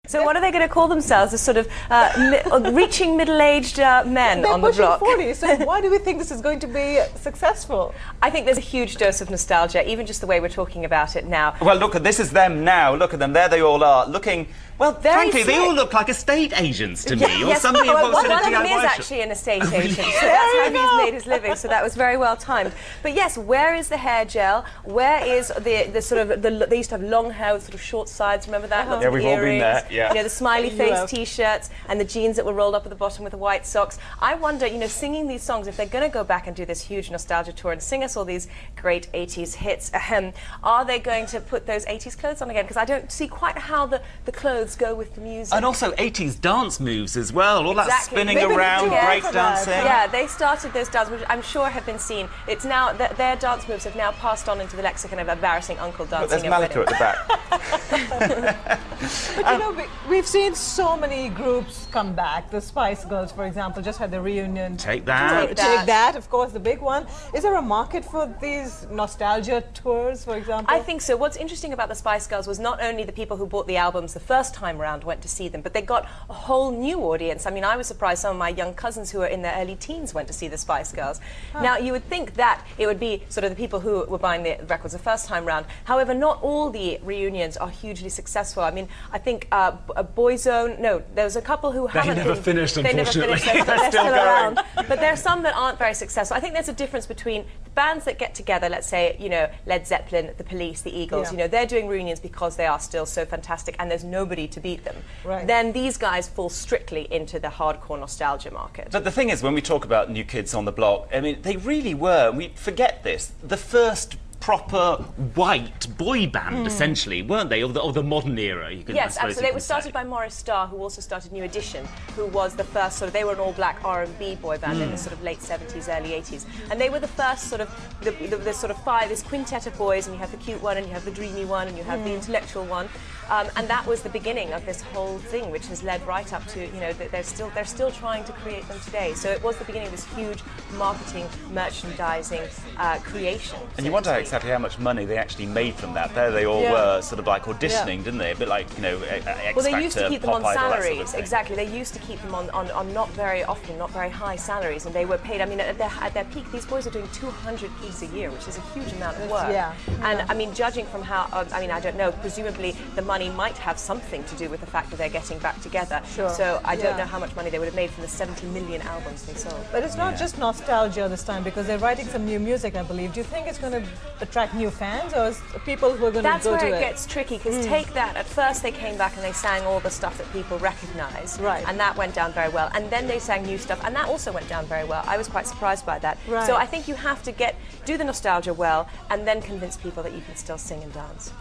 So what are they going to call themselves? As sort of reaching middle-aged men on the block? They're pushing 40, so why do we think this is going to be successful? I think there's a huge dose of nostalgia, even just the way we're talking about it now. Well, look, this is them now. Look at them. There they all are, looking... Well, frankly, they all look like estate agents to me, or somebody well, involved in a one of them DIY is shop. actually an estate agent, so that's how he's made his living, so that was very well timed. But yes, where is the hair gel? Where is the sort of, they used to have long hair with sort of short sides, remember that? Yeah, we've all been there, yeah. You know, the smiley face t-shirts and the jeans that were rolled up at the bottom with the white socks. I wonder, you know, singing these songs, if they're going to go back and do this huge nostalgia tour and sing us all these great 80s hits, are they going to put those 80s clothes on again? Because I don't see quite how the clothes go with the music. And also 80s dance moves as well, all that spinning Maybe around, break dancing. Yeah, they started those dances, which I'm sure have been seen. It's now, their dance moves have now passed on into the lexicon of embarrassing uncle dancing. But there's Malika at the back. But you know, we've seen so many groups come back. The Spice Girls, for example, just had the reunion. Take that. Take that, of course, the big one. Is there a market for these nostalgia tours, for example? I think so. What's interesting about the Spice Girls was not only the people who bought the albums the first time round went to see them, but they got a whole new audience. I mean, I was surprised some of my young cousins who were in their early teens went to see the Spice Girls. Now, you would think that it would be sort of the people who were buying the records the first time round. However, not all the reunions are hugely successful. I mean, I think Boyzone, no, there was a couple who haven't never finished, unfortunately. They're still around. But there are some that aren't very successful. I think there's a difference between the bands that get together, let's say, you know, Led Zeppelin, the Police, the Eagles, you know, they're doing reunions because they are still so fantastic and there's nobody to beat them. Right. Then these guys fall strictly into the hardcore nostalgia market. But the thing is, when we talk about New Kids on the Block, I mean, they really were, we forget this, the first proper white boy band, essentially, weren't they? Of the modern era, you could Yes, absolutely. They were say. started by Morris Starr, who also started New Edition, who was the first sort of, they were an all-black R&B boy band in the sort of late 70s, early 80s. And they were the first sort of, the sort of five, this quintet of boys, and you have the cute one, and you have the dreamy one, and you have the intellectual one. And that was the beginning of this whole thing, which has led right up to, you know, they're still trying to create them today. So it was the beginning of this huge marketing, merchandising creation. And you wonder exactly how much money they actually made from that. There they all were, sort of like auditioning, didn't they? A bit like, you know, X Factor, well, they used to keep them on Pop Idol, salaries. that sort of Exactly, they used to keep them on not very often, not very high salaries, and they were paid. I mean, at their peak, these boys are doing 200 gigs a year, which is a huge amount of work. And I mean, judging from how, I mean, I don't know. Presumably, the money might have something to do with the fact that they're getting back together. So I don't know how much money they would have made from the 70 million albums they sold. But it's not just nostalgia this time, because they're writing some new music, I believe. Do you think it's going to attract new fans, or people who are going to go to it? That's where it gets tricky, because take that. At first they came back and they sang all the stuff that people recognise, and that went down very well. And then they sang new stuff, and that also went down very well. I was quite surprised by that. So I think you have to do the nostalgia well, and then convince people that you can still sing and dance.